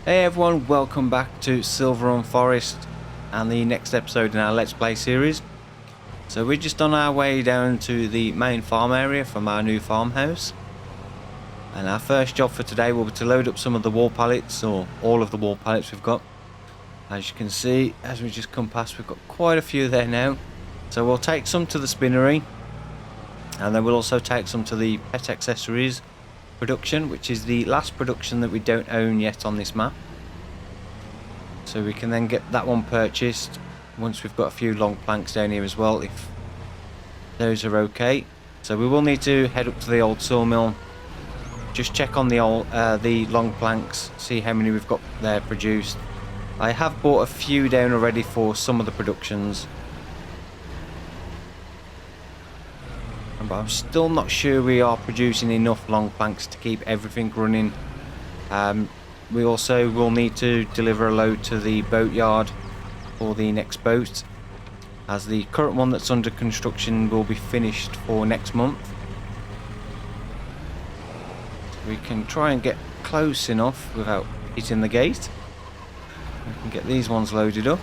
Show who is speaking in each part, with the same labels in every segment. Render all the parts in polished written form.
Speaker 1: Hey everyone, welcome back to Silverrun Forest and the next episode in our Let's Play series. So we're just on our way down to the main farm area from our new farmhouse. And our first job for today will be to load up some of the wall pallets, or all of the wall pallets we've got. As you can see, as we just come past, we've got quite a few there now. So we'll take some to the spinnery, and then we'll also take some to the pet accessories production, which is the last production that we don't own yet on this map. So we can then get that one purchased once we've got a few long planks down here as well, if those are okay. So we will need to head up to the old sawmill, just check on the long planks, see how many we've got there produced. I have bought a few down already for some of the productions, but I'm still not sure we are producing enough long planks to keep everything running. We also will need to deliver a load to the boatyard for the next boat, as the current one that's under construction will be finished for next month. We can try and get close enough without hitting the gate. We can get these ones loaded up.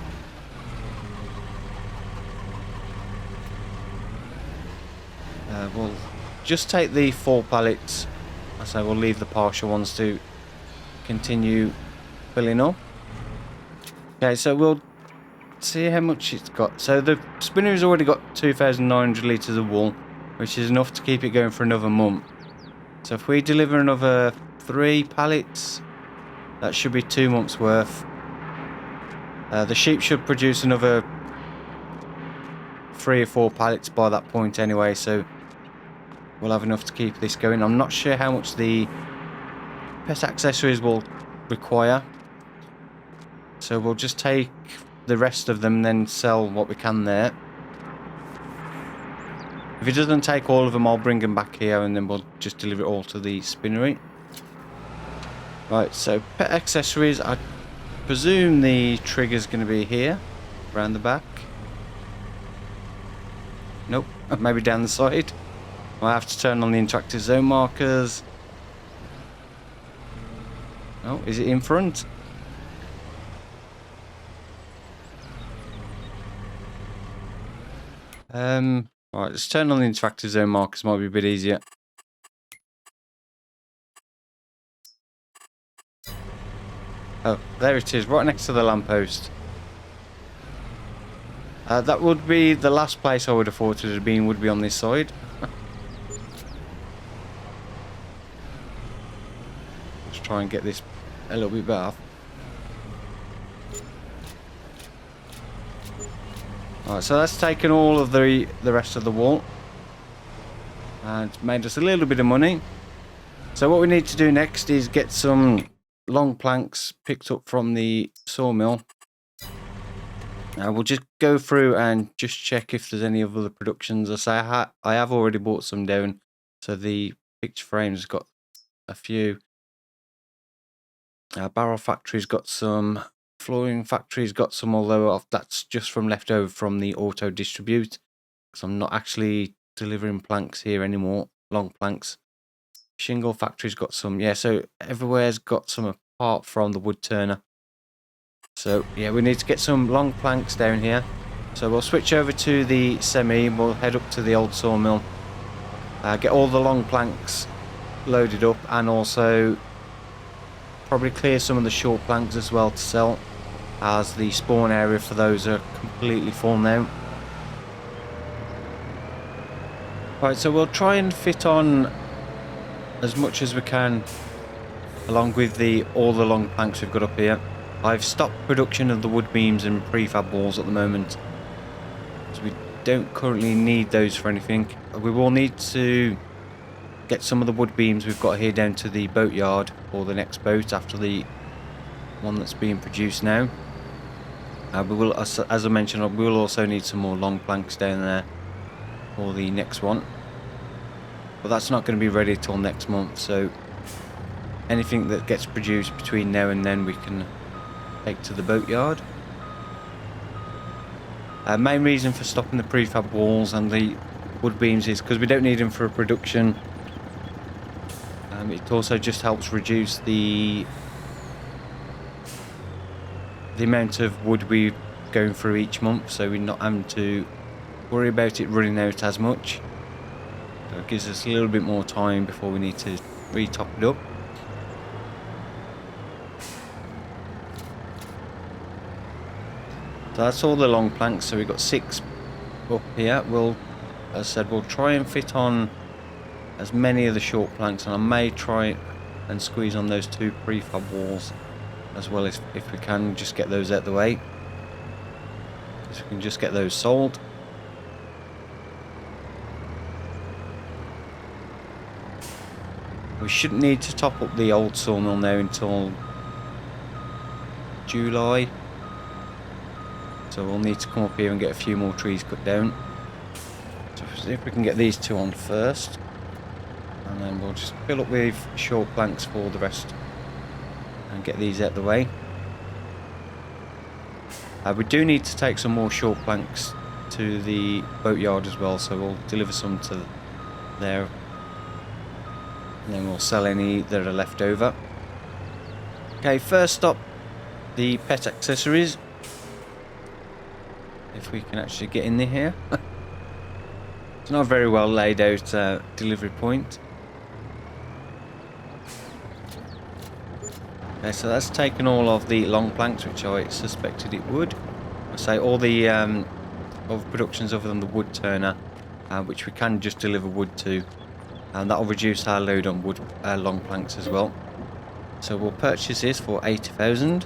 Speaker 1: We'll just take the 4 pallets. I say we'll leave the partial ones to continue filling up. Okay, so we'll see how much it's got. So the spinner has already got 2,900 litres of wool, which is enough to keep it going for another month. So if we deliver another 3 pallets, that should be 2 months worth. The sheep should produce another 3 or 4 pallets by that point anyway, so we'll have enough to keep this going. I'm not sure how much the pet accessories will require, so we'll just take the rest of them and then sell what we can there. If it doesn't take all of them, I'll bring them back here and then we'll just deliver it all to the spinnery. Right, so pet accessories, I presume the trigger's going to be here, around the back. Nope, maybe down the side. I have to turn on the interactive zone markers. Oh, is it in front? Right, let's turn on the interactive zone markers, might be a bit easier. Oh, there it is, right next to the lamppost. That would be the last place I would have thought it had been, would be on this side. Let's try and get this a little bit better. Alright, so that's taken all of the rest of the wall and made us a little bit of money. So what we need to do next is get some long planks picked up from the sawmill. We'll just go through and just check if there's any other productions. I say I have already bought some down, so the picture frame's got a few. Barrel factory's got some. Flooring factory's got some, although that's just from leftover from the auto distribute, because I'm not actually delivering planks here anymore, long planks. Shingle factory's got some, yeah, so everywhere's got some apart from the wood turner. So yeah, we need to get some long planks down here. So we'll switch over to the semi, we'll head up to the old sawmill, get all the long planks loaded up, and also probably clear some of the short planks as well to sell, as the spawn area for those are completely full now. Right, so we'll try and fit on as much as we can along with all the long planks we've got up here. I've stopped production of the wood beams and prefab walls at the moment, so we don't currently need those for anything. We will need to get some of the wood beams we've got here down to the boatyard or the next boat after the one that's being produced now. We will, as I mentioned, we will also need some more long planks down there for the next one, but that's not going to be ready till next month, so anything that gets produced between now and then we can take to the boatyard. Main reason for stopping the prefab walls and the wood beams is because we don't need them for production. It also just helps reduce the the amount of wood we're going through each month, so we're not having to worry about it running out as much. So it gives us a little bit more time before we need to re-top it up. So that's all the long planks. So we've got 6 up here. We'll, as I said, we'll try and fit on as many of the short planks, and I may try and squeeze on those 2 prefab walls as well, if we can just get those out of the way. So we can just get those sold. We shouldn't need to top up the old sawmill now until July. So we'll need to come up here and get a few more trees cut down. So see if we can get these 2 on first. And then we'll just fill up with short planks for the rest. And get these out of the way. We do need to take some more short planks to the boatyard as well. So we'll deliver some to there. And then we'll sell any that are left over. Okay, first up, the pet accessories. If we can actually get in here. It's not a very well laid out delivery point. Okay, so that's taken all of the long planks, which I suspected it would. I say all the other productions other than the wood turner, which we can just deliver wood to. And that'll reduce our load on wood long planks as well. So we'll purchase this for 80,000,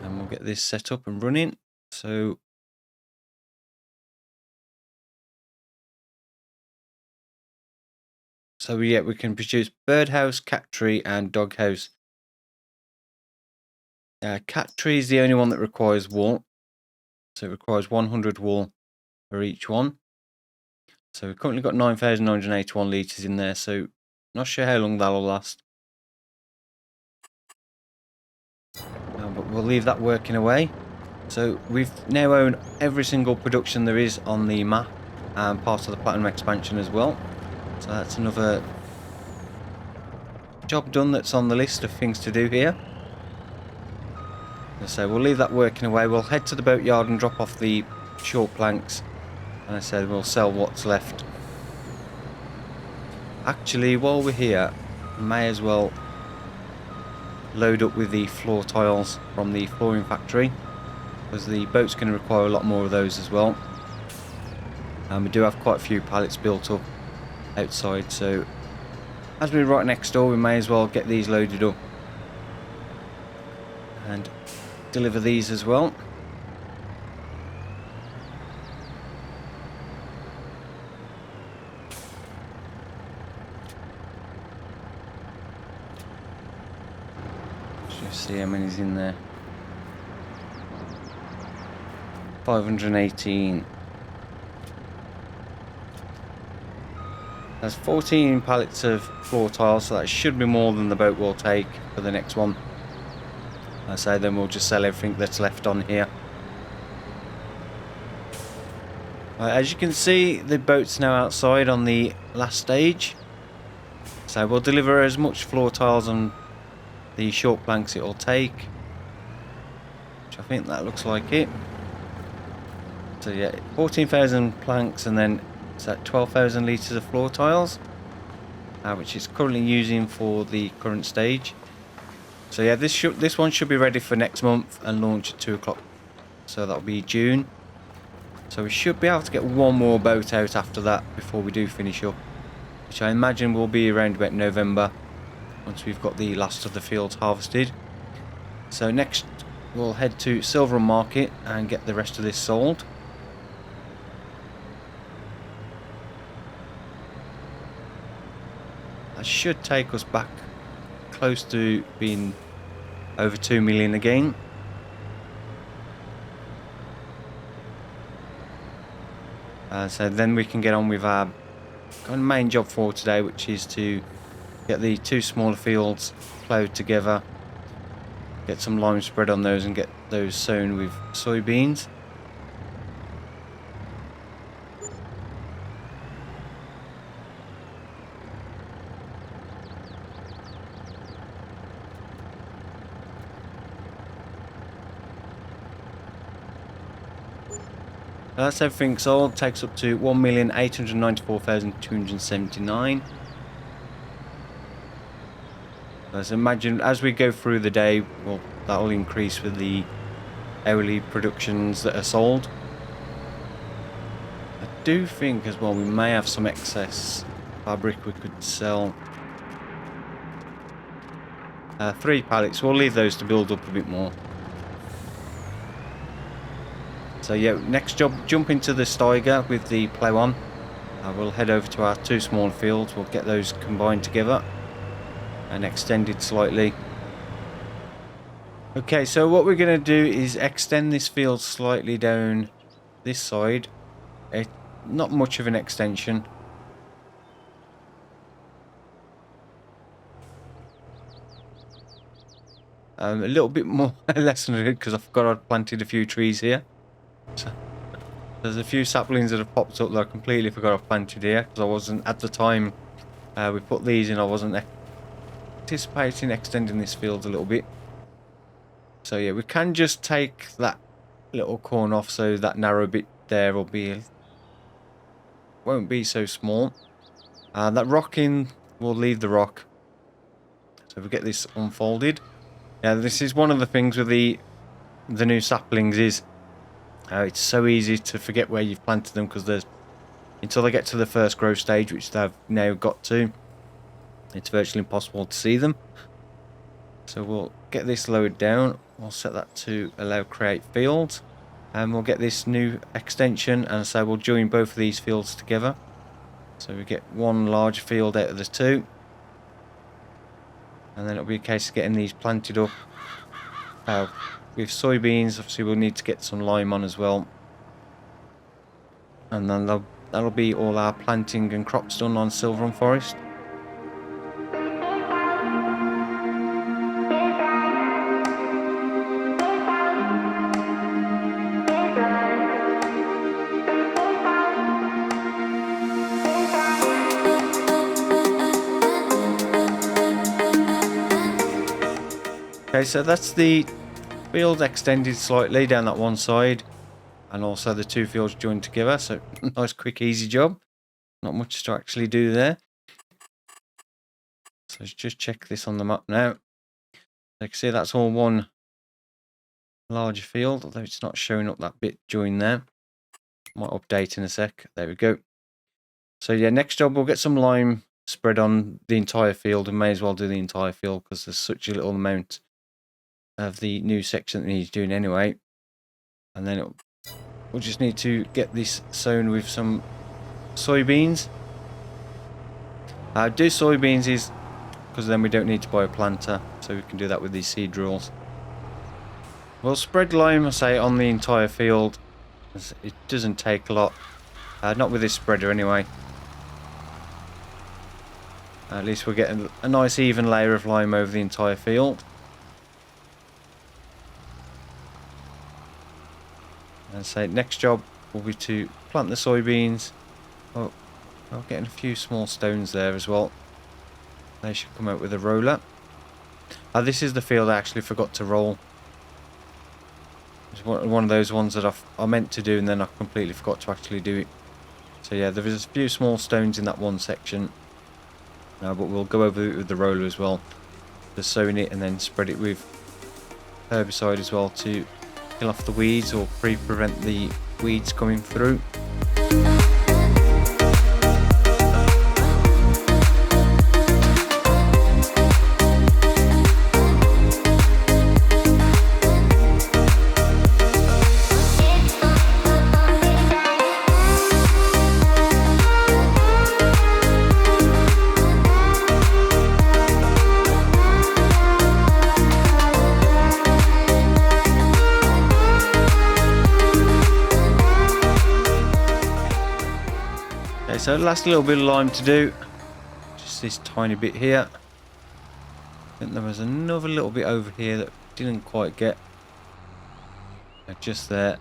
Speaker 1: and we'll get this set up and running. So yeah, we can produce birdhouse, cat tree, and doghouse. Cat tree is the only one that requires wool, so it requires 100 wool for each one. So we've currently got 9,981 litres in there, so not sure how long that'll last. But we'll leave that working away. So we've now owned every single production there is on the map, and part of the Platinum expansion as well. So that's another job done that's on the list of things to do here. So we'll leave that working away. We'll head to the boatyard and drop off the short planks. And I said we'll sell what's left. Actually, while we're here, may as well load up with the floor tiles from the flooring factory, because the boat's going to require a lot more of those as well. And we do have quite a few pallets built up outside, so as we're right next door, we may as well get these loaded up and deliver these as well. Just see how many's in there. 518. There's 14 pallets of floor tiles, so that should be more than the boat will take for the next one. I say then we'll just sell everything that's left on here. As you can see, the boat's now outside on the last stage. So we'll deliver as much floor tiles on the short planks it will take, which I think that looks like it. So yeah, 14,000 planks, and then it's at 12,000 litres of floor tiles, which it's currently using for the current stage. So yeah, this one should be ready for next month and launch at 2 o'clock. So that'll be June. So we should be able to get one more boat out after that before we do finish up, which I imagine will be around about November, once we've got the last of the fields harvested. So next we'll head to Silverrun Market and get the rest of this sold. That should take us back close to being over 2 million again. So then we can get on with our kind of main job for today, which is to get the 2 smaller fields ploughed together, get some lime spread on those, and get those sown with soybeans. That's everything sold. Takes up to 1,894,279. As imagine as we go through the day, well, that will increase with the hourly productions that are sold. I do think as well we may have some excess fabric we could sell. 3 pallets. We'll leave those to build up a bit more. So yeah, next job, jump into the Steiger with the plough on. We'll head over to our 2 small fields. We'll get those combined together and extended slightly. Okay, so what we're going to do is extend this field slightly down this side. Not much of an extension. A little bit more, less than it because I forgot I'd planted a few trees here. So there's a few saplings that have popped up that I completely forgot I planted here because I wasn't, at the time we put these in, I wasn't anticipating extending this field a little bit. So yeah, we can just take that little corner off so that narrow bit there will be, won't be so small. That rocking, we'll leave the rock. So if we get this unfolded. Yeah, this is one of the things with the new saplings is it's so easy to forget where you've planted them because there's, until they get to the first growth stage, which they've now got to, it's virtually impossible to see them. So we'll get this lowered down. We'll set that to allow create fields, and we'll get this new extension, and so we'll join both of these fields together. So we get one large field out of the 2, and then it'll be a case of getting these planted up. With soybeans, obviously we'll need to get some lime on as well, and then that'll be all our planting and crops done on Silverrun Forest. Okay, so that's the field extended slightly down that one side, and also the 2 fields joined together. So nice, quick, easy job. Not much to actually do there. So let's just check this on the map now. You can see that's all one larger field, although it's not showing up that bit joined there. Might update in a sec. There we go. So yeah, next job we'll get some lime spread on the entire field, and may as well do the entire field because there's such a little amount of the new section that needs doing anyway. And then we'll just need to get this sown with some soybeans. Do soybeans is because then we don't need to buy a planter, so we can do that with these seed drills. We'll spread lime, I say, on the entire field. It doesn't take a lot, not with this spreader anyway. At least we're getting a nice even layer of lime over the entire field. And so next job will be to plant the soybeans. Oh, I'm getting a few small stones there as well. They should come out with a roller. This is the field I actually forgot to roll. It's one of those ones that I meant to do and then I completely forgot to actually do it. So yeah, there is a few small stones in that one section. But we'll go over it with the roller as well. Just sowing it and then spread it with herbicide as well to kill off the weeds or prevent the weeds coming through. So last little bit of lime to do, just this tiny bit here. I think there was another little bit over here that didn't quite get, just there.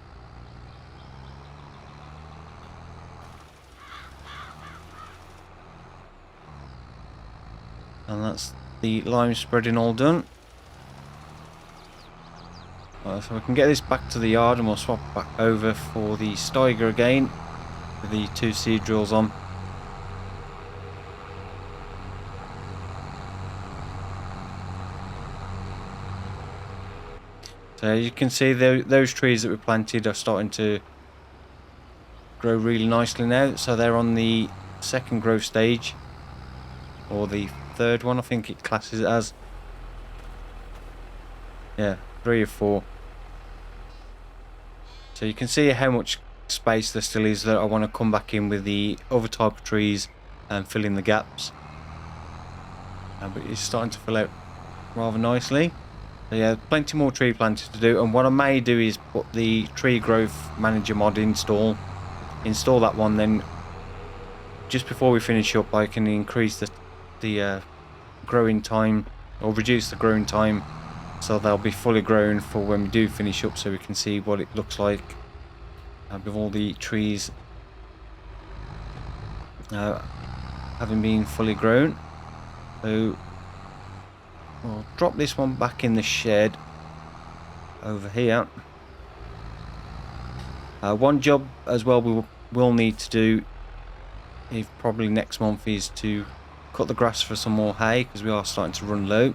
Speaker 1: And that's the lime spreading all done. So we can get this back to the yard and we'll swap back over for the Steiger again with the 2 seed drills on. So you can see those trees that we planted are starting to grow really nicely now. So they're on the 2nd growth stage, or the 3rd one, I think it classes it as. Yeah, 3 or 4. So you can see how much space there still is that I want to come back in with the other type of trees and fill in the gaps. But it's starting to fill out rather nicely. So yeah, plenty more tree planting to do, and what I may do is put the tree growth manager mod install that one, then just before we finish up I can increase the growing time, or reduce the growing time, so they'll be fully grown for when we do finish up, so we can see what it looks like with all the trees having been fully grown. So we'll drop this one back in the shed over here. One job as well we will need to do, if probably next month, is to cut the grass for some more hay, because we are starting to run low.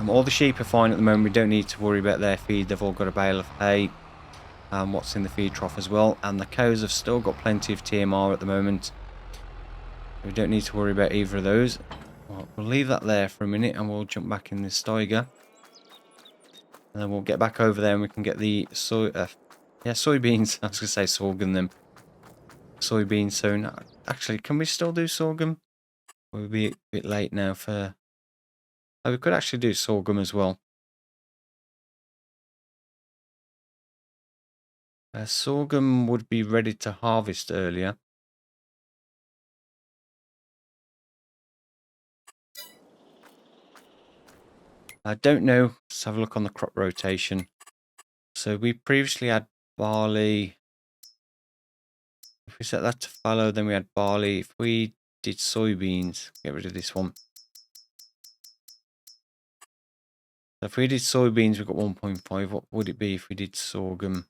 Speaker 1: All the sheep are fine at the moment, we don't need to worry about their feed, they've all got a bale of hay and what's in the feed trough as well, and the cows have still got plenty of TMR at the moment. We don't need to worry about either of those. Well, we'll leave that there for a minute and we'll jump back in this Steiger. And then we'll get back over there and we can get the soybeans. I was going to say sorghum then. Soybeans sown. Actually, can we still do sorghum? We'll be a bit late now for... Oh, we could actually do sorghum as well. Sorghum would be ready to harvest earlier. I don't know. Let's have a look on the crop rotation. So we previously had barley. If we set that to fallow, then we had barley. If we did soybeans, get rid of this one. So if we did soybeans, we've got 1.5. What would it be if we did sorghum?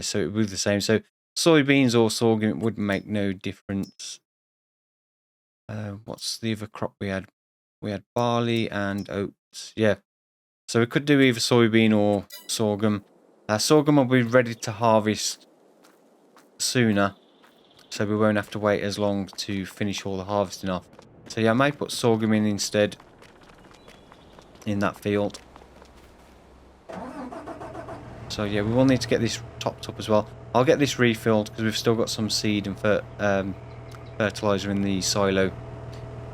Speaker 1: So it would be the same. So soybeans or sorghum, it would make no difference. What's the other crop we had? We had barley and oats. Yeah. So we could do either soybean or sorghum. Sorghum will be ready to harvest sooner, so we won't have to wait as long to finish all the harvesting off. So yeah, I may put sorghum in instead in that field. So yeah, we will need to get this topped up as well. I'll get this refilled because we've still got some seed and fertilizer in the silo,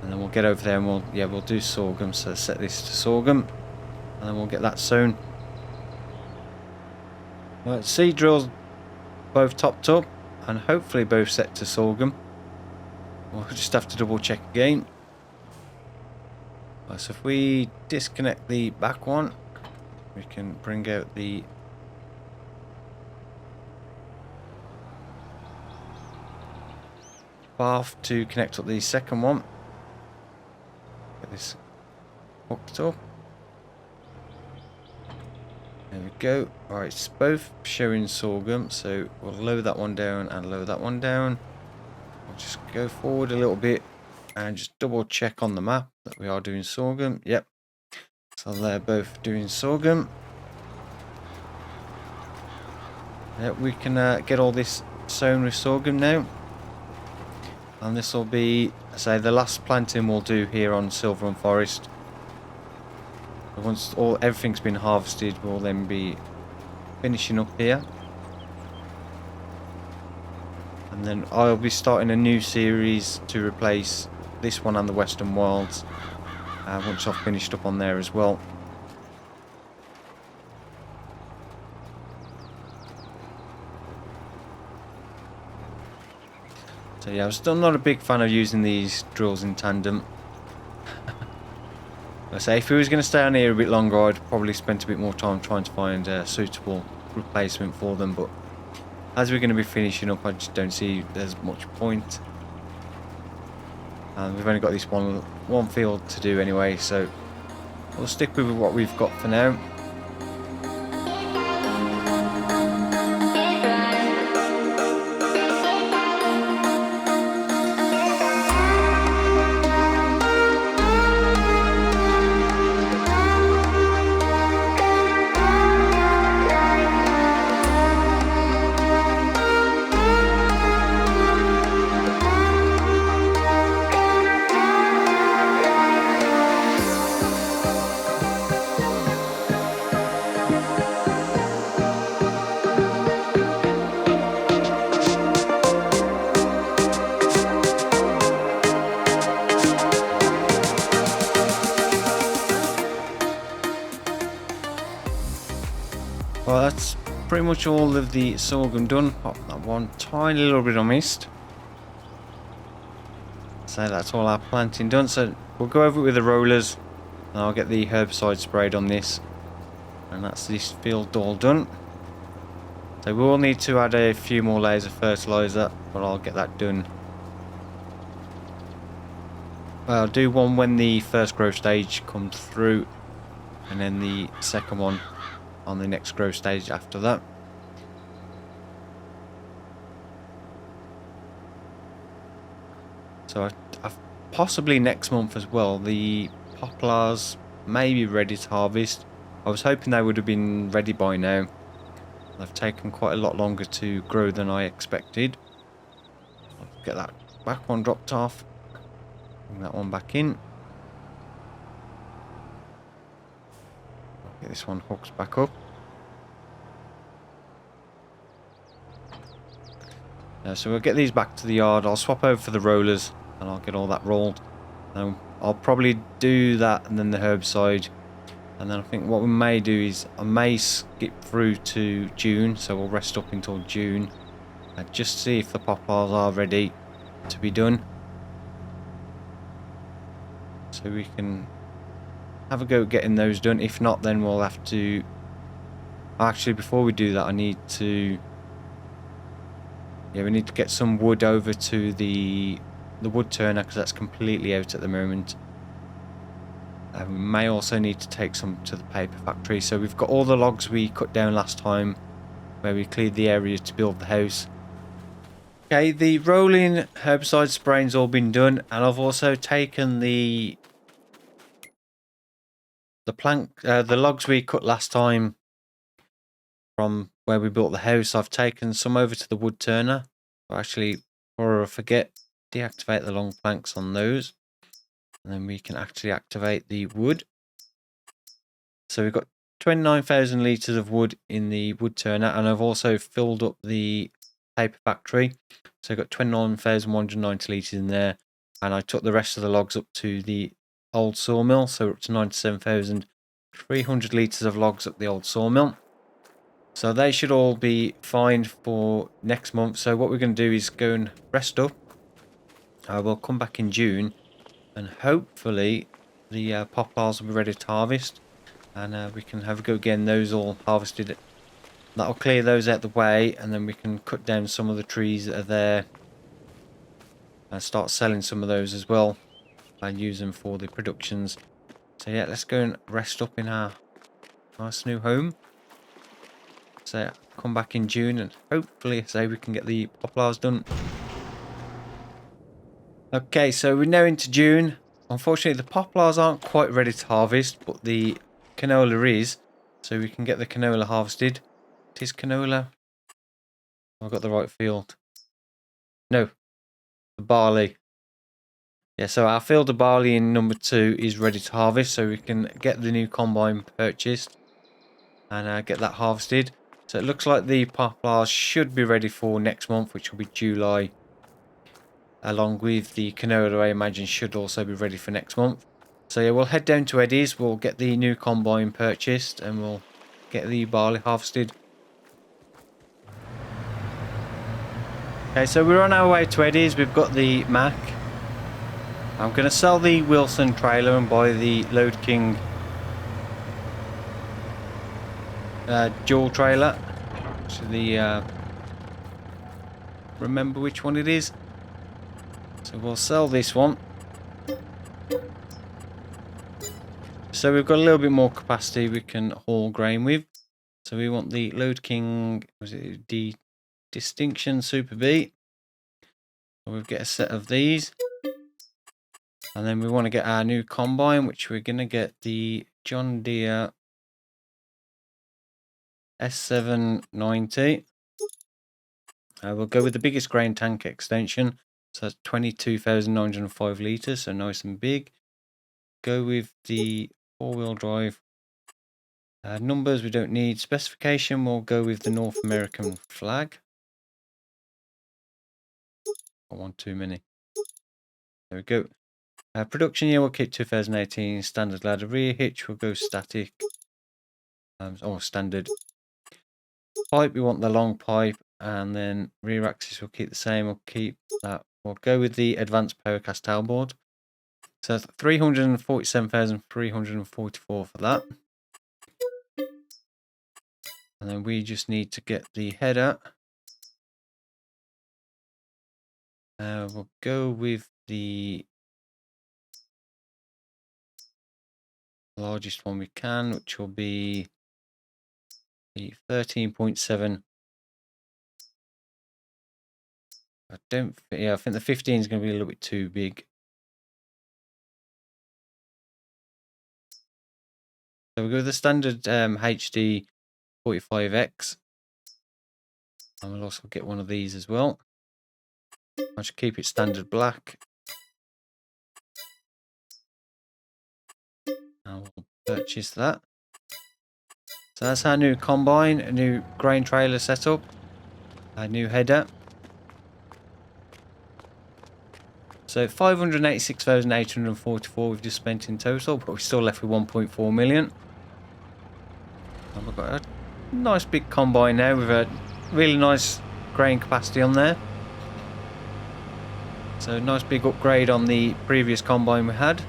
Speaker 1: and then we'll get over there and we'll do sorghum. So set this to sorghum, and then we'll get that sown. Right, seed drills both topped up and hopefully both set to sorghum. We'll just have to double check again. Right, so if we disconnect the back one, we can bring out the bath to connect up the second one. Get this hooked up. There we go. Alright, it's both showing sorghum, so we'll lower that one down and lower that one down. We'll just go forward a little bit and just double check on the map that we are doing sorghum. Yep. So they're both doing sorghum. Yep, we can get all this sown with sorghum now. And this will be, say, the last planting we'll do here on Silverrun Forest. Once everything's been harvested, we'll then be finishing up here. And then I'll be starting a new series to replace this one and the Western Wilds once I've finished up on there as well. So yeah, I'm still not a big fan of using these drills in tandem. I say, if we was going to stay on here a bit longer, I'd probably spend a bit more time trying to find a suitable replacement for them, but as we're going to be finishing up, I just don't see there's much point. We've only got this one field to do anyway, so we'll stick with what we've got for now. Well, that's pretty much all of the sorghum done. Oh, that one tiny little bit I missed. So that's all our planting done. So we'll go over it with the rollers and I'll get the herbicide sprayed on this. And that's this field all done. So we will need to add a few more layers of fertilizer, but I'll get that done. Well, I'll do one when the first growth stage comes through, and then the second one on the next growth stage after that. So possibly next month as well, the poplars may be ready to harvest. I was hoping they would have been ready by now. They've taken quite a lot longer to grow than I expected. I'll get that back one dropped off. Bring that one back in. I'll get this one hooked back up. So we'll get these back to the yard. I'll swap over for the rollers and I'll get all that rolled. I'll probably do that and then the herbicide. And then I think what we may do is I may skip through to June, so we'll rest up until June and just see if the poplars are ready to be done, so we can have a go at getting those done. If not, then we'll have to actually, before we do that, I need to we need to get some wood over to the wood turner, because that's completely out at the moment. We may also need to take some to the paper factory. So we've got all the logs we cut down last time where we cleared the area to build the house. Okay, the rolling herbicide spraying's all been done, and I've also taken the logs we cut last time from where we built the house. I've taken some over to the wood turner. Actually, before I forget, deactivate the long planks on those. And then we can actually activate the wood. So we've got 29,000 litres of wood in the wood turner, and I've also filled up the paper factory. So I've got 29,190 litres in there, and I took the rest of the logs up to the old sawmill. So we're up to 97,300 litres of logs at the old sawmill. So they should all be fine for next month. So what we're going to do is go and rest up. I will come back in June, and hopefully the poplars will be ready to harvest, and we can have a go again. Those all harvested. That'll clear those out the way, and then we can cut down some of the trees that are there and start selling some of those as well and use them for the productions. So yeah, let's go and rest up in our nice new home. So come back in June, and hopefully we can get the poplars done. Okay, so we're now into June. Unfortunately, the poplars aren't quite ready to harvest, but the canola is. So we can get the canola harvested. It is canola. I've got the right field. No, the barley. Yeah, so our field of barley in number 2 is ready to harvest. So we can get the new combine purchased and get that harvested. So it looks like the poplars should be ready for next month, which will be July. Along with the canola, I imagine, should also be ready for next month. So yeah, we'll head down to Eddie's, we'll get the new combine purchased, and we'll get the barley harvested. Okay, so we're on our way to Eddie's. We've got the Mac. I'm going to sell the Wilson trailer and buy the Load King dual trailer. Actually, remember which one it is. So we'll sell this one. so we've got a little bit more capacity we can haul grain with. So we want the Load King, was it the Distinction Super B? So we'll get a set of these. And then we want to get our new combine, which we're going to get the John Deere S790. We'll go with the biggest grain tank extension. So that's 22,905 litres, so nice and big. Go with the four-wheel drive. Numbers we don't need. Specification, we'll go with the North American flag. I want too many. There we go. Production year, we'll keep 2018. Standard ladder rear hitch, we'll go static. Or standard. Pipe, we want the long pipe. And then rear axis, we'll keep the same. We'll keep that. We'll go with the advanced powercast tailboard. So that's 347,344 for that. And then we just need to get the header. We'll go with the largest one we can, which will be the 13.7. I think the 15 is going to be a little bit too big. So we'll go with the standard HD 45X. And we'll also get one of these as well. I should keep it standard black. And we'll purchase that. So that's our new combine, a new grain trailer setup, a new header. So 586,844 we've just spent in total, but we're still left with 1.4 million. And we've got a nice big combine now with a really nice grain capacity on there. So nice big upgrade on the previous combine we had.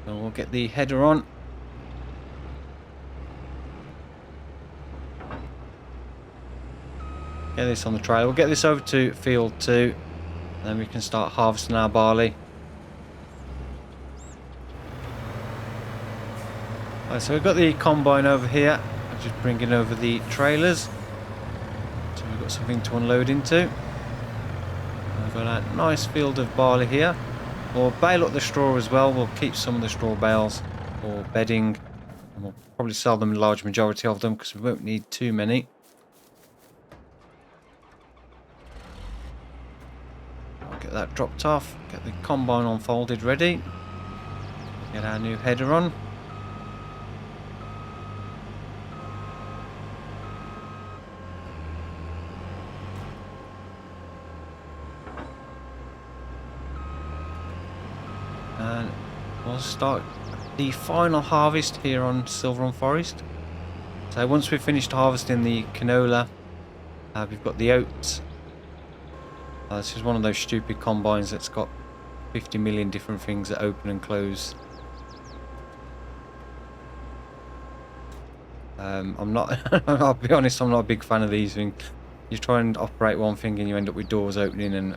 Speaker 1: So we'll get the header on. Get this on the trailer. We'll get this over to field 2. Then we can start harvesting our barley. Right, so we've got the combine over here. I'm just bringing over the trailers. So we've got something to unload into. We've got a nice field of barley here. We'll bale up the straw as well. We'll keep some of the straw bales for bedding. And we'll probably sell them, a large majority of them, because we won't need too many. Get that dropped off, get the combine unfolded ready, get our new header on. And we'll start the final harvest here on Silverrun Forest. So once we've finished harvesting the canola, we've got the oats. This is one of those stupid combines that's got 50 million different things that open and close. I'm not, I'll be honest, I'm not a big fan of these things. You try and operate one thing and you end up with doors opening and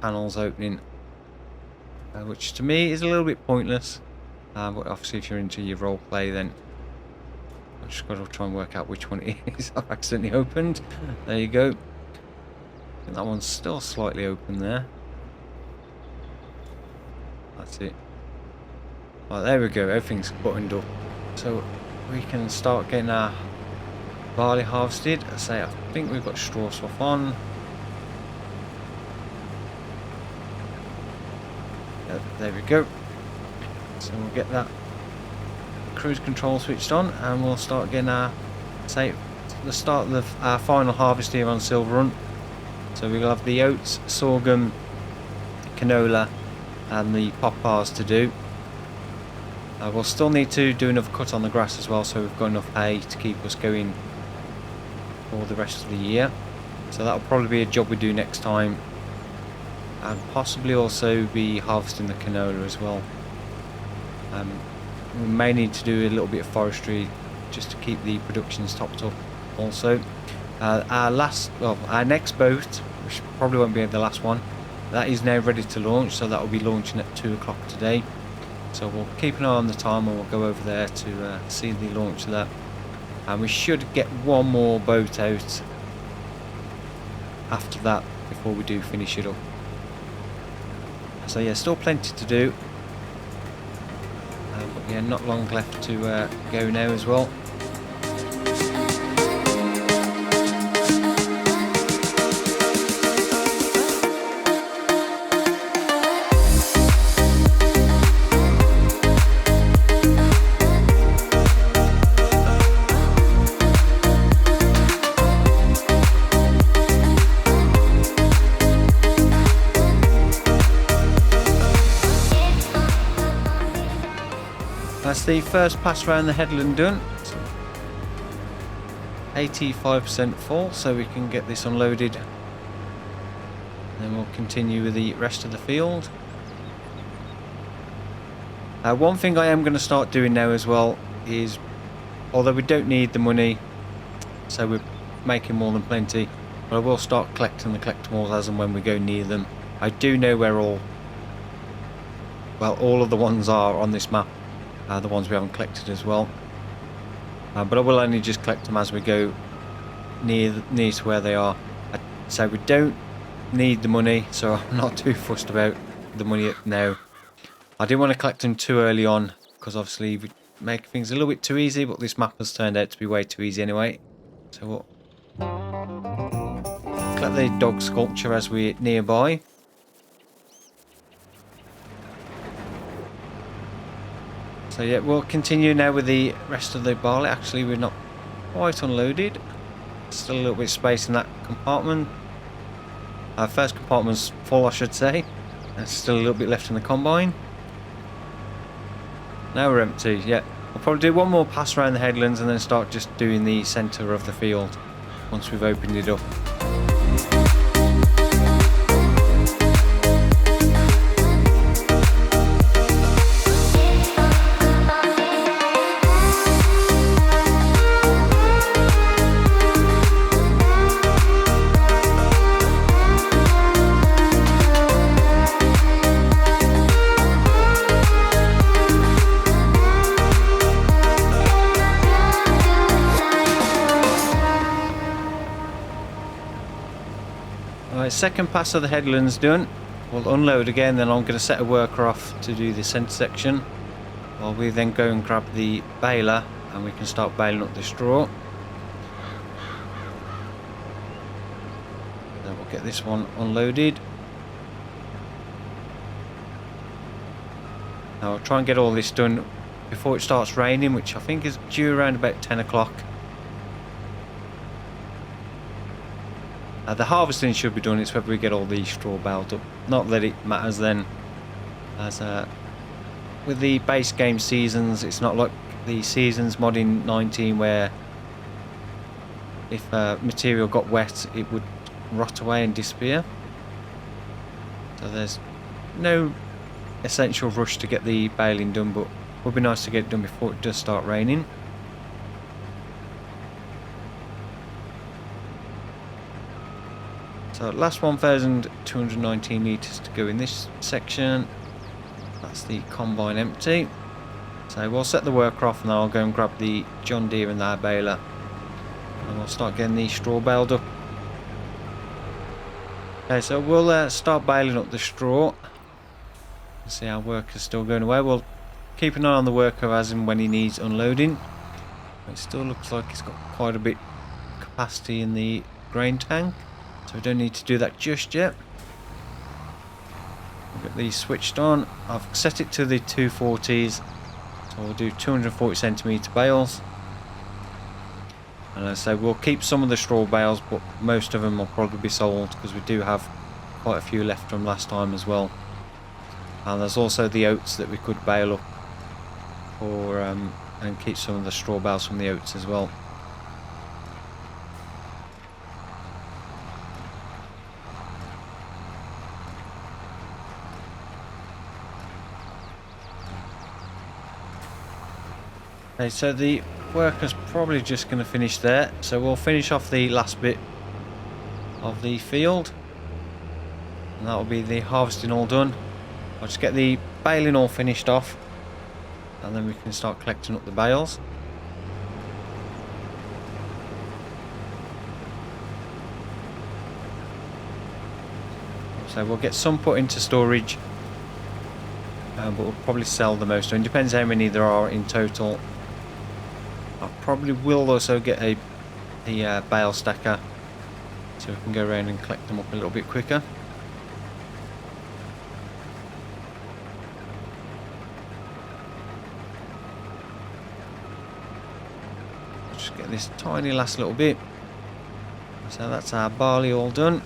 Speaker 1: panels opening. Which to me is a little bit pointless. But obviously if you're into your role play, then I've just got to try and work out which one it is I've accidentally opened. There you go. And that one's still slightly open there. That's it. Right, there we go. Everything's buttoned up. So we can start getting our barley harvested. I think we've got straw swath on. There we go. So we'll get that cruise control switched on and we'll start getting our, the start of our final harvest here on Silverrun. So we'll have the oats, sorghum, canola and the poppers to do. We'll still need to do another cut on the grass as well, so we've got enough hay to keep us going for the rest of the year. So that'll probably be a job we do next time. And possibly also be harvesting the canola as well. We may need to do a little bit of forestry just to keep the productions topped up also. Our next boat, which probably won't be the last one, that is now ready to launch, so that will be launching at 2 o'clock today. So we'll keep an eye on the time and we'll go over there to see the launch of that. And we should get one more boat out after that before we do finish it up. So yeah, still plenty to do. But yeah, not long left to go now as well. That's the first pass around the headland done. 85% full, so we can get this unloaded. Then we'll continue with the rest of the field. One thing I am going to start doing now as well is, although we don't need the money, so we're making more than plenty, but I will start collecting the collectibles as and when we go near them. I do know where all of the ones are on this map. The ones we haven't collected as well, but I will only just collect them as we go near to where they are. So we don't need the money, so I'm not too fussed about the money now. I didn't want to collect them too early on because obviously we make things a little bit too easy, but this map has turned out to be way too easy anyway. So we'll collect the dog sculpture as we're nearby. So yeah, we'll continue now with the rest of the barley. Actually, we're not quite unloaded. Still a little bit of space in that compartment. Our first compartment's full, I should say. There's still a little bit left in the combine. Now we're empty, yeah. We'll probably do one more pass around the headlands and then start just doing the centre of the field once we've opened it up. Second pass of the headlands done. We'll unload again, then I'm going to set a worker off to do the centre section while we then go and grab the baler and we can start baling up the straw. Then we'll get this one unloaded. Now I'll try and get all this done before it starts raining, which I think is due around about 10 o'clock. The harvesting should be done, it's whether we get all the straw baled up. Not that it matters then, as with the base game seasons, it's not like the seasons mod in 19 where if material got wet it would rot away and disappear. So there's no essential rush to get the baling done, but it would be nice to get it done before it does start raining. So last 1,219 litres to go in this section. That's the combine empty. So we'll set the worker off and then I'll go and grab the John Deere and the baler. And we'll start getting the straw baled up. Okay, so we'll start baling up the straw. See our worker's still going away. We'll keep an eye on the worker as and when he needs unloading. It still looks like he's got quite a bit of capacity in the grain tank. So we don't need to do that just yet. We'll get these switched on. I've set it to the 240s. So we'll do 240 centimetre bales. And as I say, we'll keep some of the straw bales, but most of them will probably be sold because we do have quite a few left from last time as well. And there's also the oats that we could bale up for, and keep some of the straw bales from the oats as well. Okay, so the worker's probably just going to finish there, so we'll finish off the last bit of the field and that will be the harvesting all done. I'll just get the baling all finished off and then we can start collecting up the bales. So we'll get some put into storage, but we'll probably sell the most. It depends how many there are in total. I probably will also get a bale stacker, so we can go around and collect them up a little bit quicker. Just get this tiny last little bit. So that's our barley all done.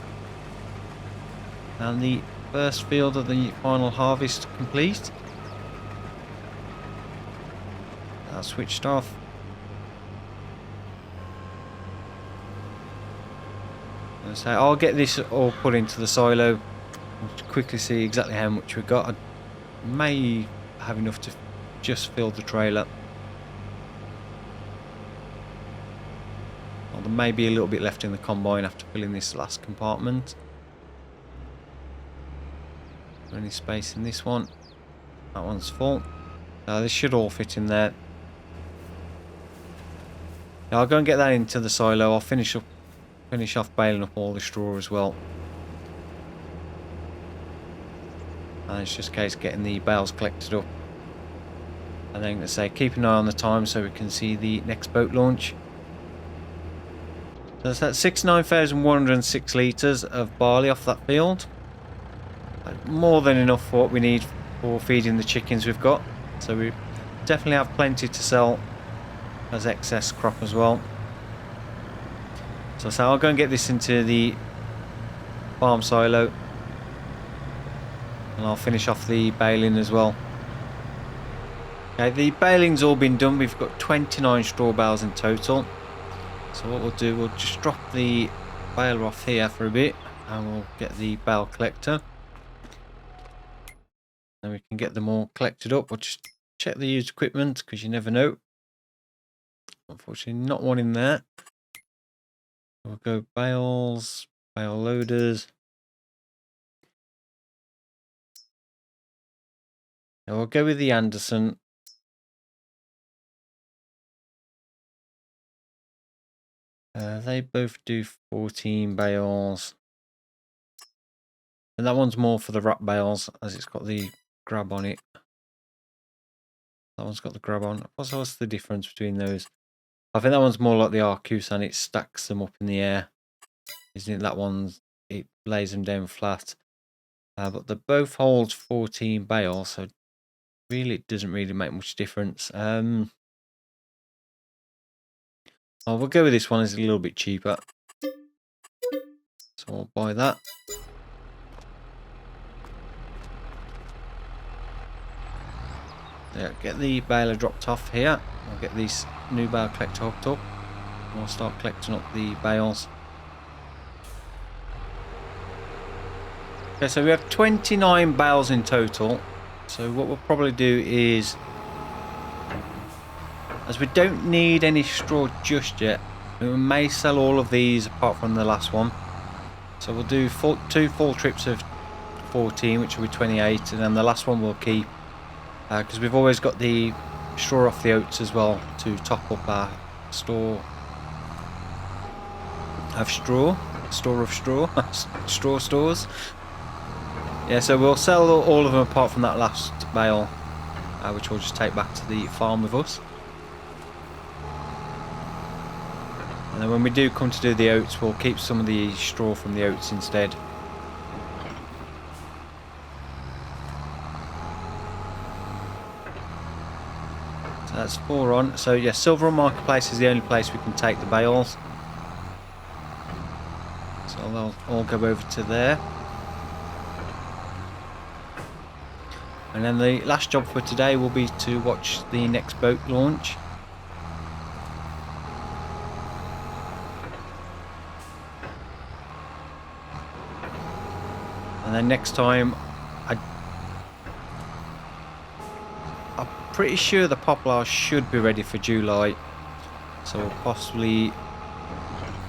Speaker 1: And the first field of the final harvest complete. That's switched off. So I'll get this all put into the silo. We'll quickly see exactly how much we've got. I may have enough to just fill the trailer. Well, there may be a little bit left in the combine after filling this last compartment. Any space in this one? That one's full. This should all fit in there. Now I'll go and get that into the silo. I'll finish off baling up all the straw as well. And it's just a case of getting the bales collected up. And then, let's say, keep an eye on the time so we can see the next boat launch. So that's 69,106 litres of barley off that field. More than enough for what we need for feeding the chickens we've got. So we definitely have plenty to sell as excess crop as well. So I'll go and get this into the farm silo, and I'll finish off the baling as well. Okay, the baling's all been done. We've got 29 straw bales in total. So what we'll do, we'll just drop the baler off here for a bit, and we'll get the bale collector. And we can get them all collected up. We'll just check the used equipment, because you never know. Unfortunately, not one in there. We'll go bales, bale loaders. Now we'll go with the Anderson. They both do 14 bales. And that one's more for the wrap bales, as it's got the grab on it. That one's got the grab on. What's the difference between those? I think that one's more like the Arcus, and it stacks them up in the air. Isn't it? That one's, it lays them down flat. But they both hold 14 bales, so really it doesn't really make much difference. We'll go with this one, it's a little bit cheaper. So I'll buy that. Yeah, get the baler dropped off here. I'll get this new bale collector hooked up. And we'll start collecting up the bales. Okay, so we have 29 bales in total. So what we'll probably do is, as we don't need any straw just yet, we may sell all of these apart from the last one. So we'll do two full trips of 14, which will be 28, and then the last one we'll keep. Because we've always got the straw off the oats as well to top up our store of straw. Straw stores. Yeah, so we'll sell all of them apart from that last bale, which we'll just take back to the farm with us. And then when we do come to do the oats, we'll keep some of the straw from the oats instead. So that's 4 on. So yeah, Silverrun Marketplace is the only place we can take the bales. So they'll all go over to there. And then the last job for today will be to watch the next boat launch. And then next time, I'm pretty sure the poplars should be ready for July. So we'll possibly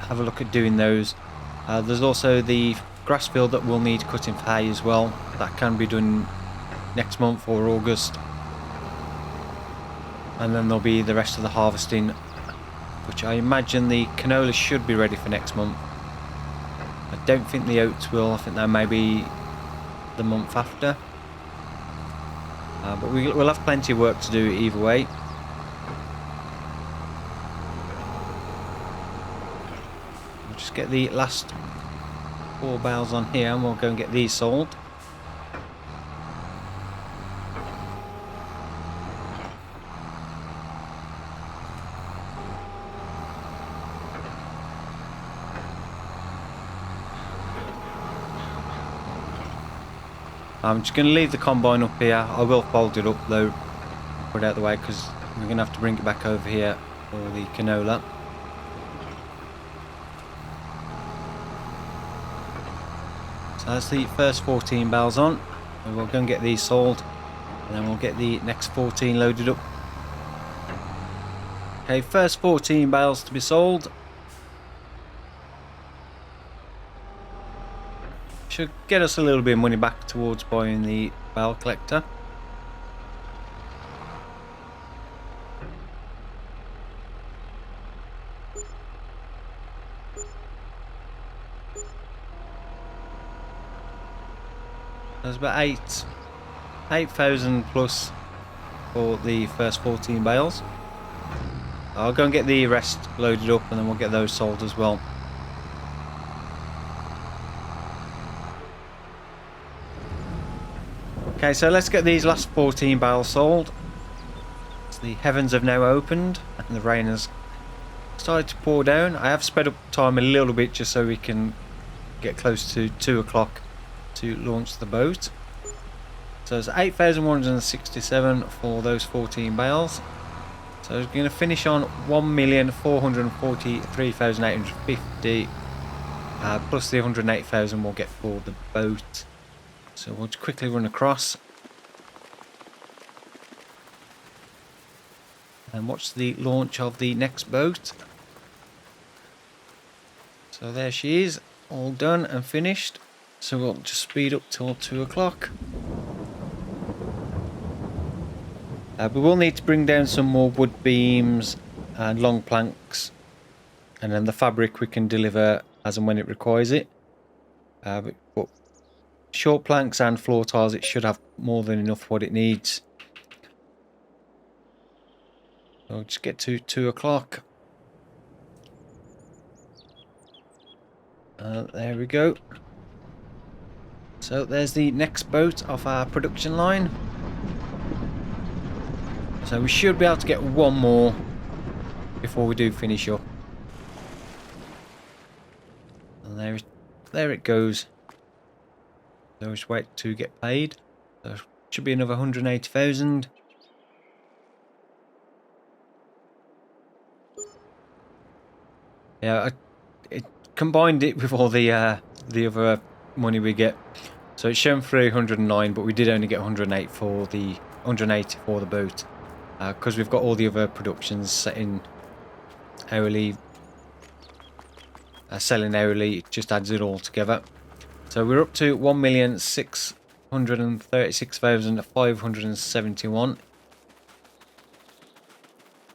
Speaker 1: have a look at doing those. There's also the grass field that will need cutting for hay as well. That can be done next month or August. And then there'll be the rest of the harvesting, which I imagine the canola should be ready for next month. I don't think the oats will. I think that may be the month after. But we'll have plenty of work to do either way. We'll just get the last 4 bales on here and we'll go and get these sold. I'm just going to leave the combine up here. I will fold it up though, put it out of the way, because we're going to have to bring it back over here for the canola. So that's the first 14 bales on. And we'll go and get these sold, and then we'll get the next 14 loaded up. Okay, first 14 bales to be sold. Should get us a little bit of money back towards buying the bale collector. There's about 8,000 plus for the first 14 bales. I'll go and get the rest loaded up and then we'll get those sold as well. Okay, so let's get these last 14 bales sold. So the heavens have now opened and the rain has started to pour down. I have sped up time a little bit just so we can get close to 2 o'clock to launch the boat. So it's 8,167 for those 14 bales. So we're going to finish on 1,443,850 plus the 108,000 we'll get for the boat. So we'll just quickly run across and watch the launch of the next boat. So there she is, all done and finished. So we'll just speed up till 2 o'clock. We will need to bring down some more wood beams and long planks, and then the fabric we can deliver as and when it requires it. But short planks and floor tiles, it should have more than enough what it needs. So just get to 2 o'clock. There we go. So there's the next boat off our production line. So we should be able to get one more before we do finish up. And there it goes. So just wait to get paid. So should be another 180,000. Yeah, it combined it with all the other money we get. So it's shown 309, but we did only get 180 for the boat, because we've got all the other productions set in hourly, selling hourly. It just adds it all together. So we're up to 1,636,571.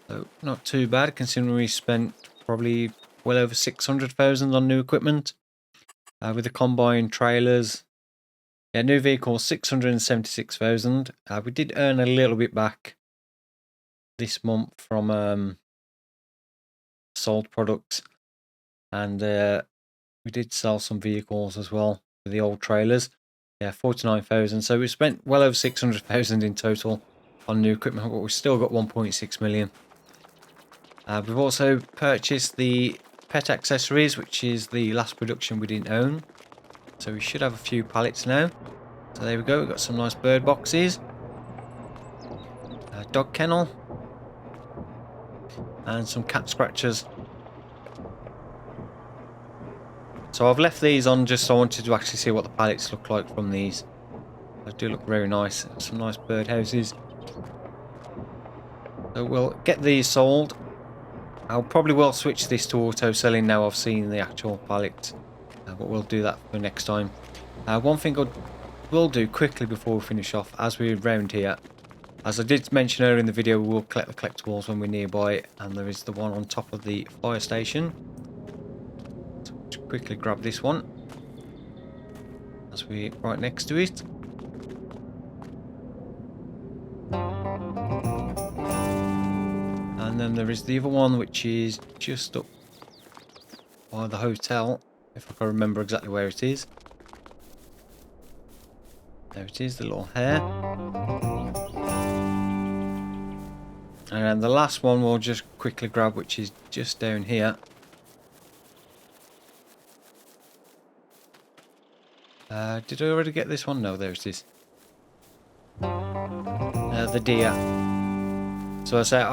Speaker 1: So not too bad considering we spent probably well over 600,000 on new equipment. With the combine, trailers, yeah, new vehicles 676,000. We did earn a little bit back this month from sold products, and we did sell some vehicles as well with the old trailers. Yeah, 49,000. So we spent well over 600,000 in total on new equipment, but we've still got 1.6 million. We've also purchased the pet accessories, which is the last production we didn't own. So we should have a few pallets now. So there we go, we've got some nice bird boxes. Dog kennel. And some cat scratchers. So I've left these on just so I wanted to actually see what the pallets look like from these. They do look very nice. Some nice bird houses. So we'll get these sold. I'll probably will switch this to auto selling now I've seen the actual pallet. But we'll do that for next time. One thing I will do quickly before we finish off, as we're round here, As I did mention earlier in the video, we will collect the collectibles when we're nearby, and there is the one on top of the fire station. So we'll just quickly grab this one as we're right next to it. And then there is the other one, which is just up by the hotel, if I can remember exactly where it is. There it is, the little hare. And then the last one we'll just quickly grab, which is just down here. Did I already get this one? No, there it is. The deer. So I say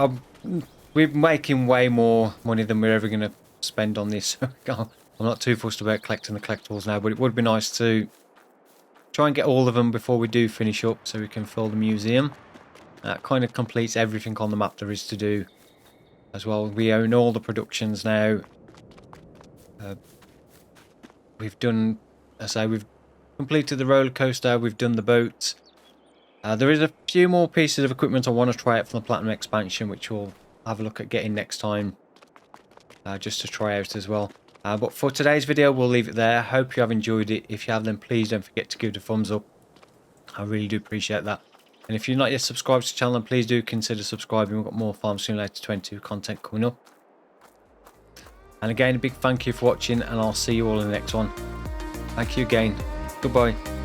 Speaker 1: we're making way more money than we're ever going to spend on this. I'm not too fussed about collecting the collectibles now, but it would be nice to try and get all of them before we do finish up, so we can fill the museum. That kind of completes everything on the map there is to do as well. We own all the productions now. We've done, as I say, we've completed the roller coaster, we've done the boat. There is a few more pieces of equipment I want to try out from the Platinum expansion, which we'll have a look at getting next time, just to try out as well. But for today's video, we'll leave it there. Hope you have enjoyed it. If you have, then please don't forget to give it a thumbs up. I really do appreciate that. And if you're not yet subscribed to the channel, then please do consider subscribing. We've got more Farm Simulator 22 content coming up. And again, a big thank you for watching, and I'll see you all in the next one. Thank you again. Goodbye.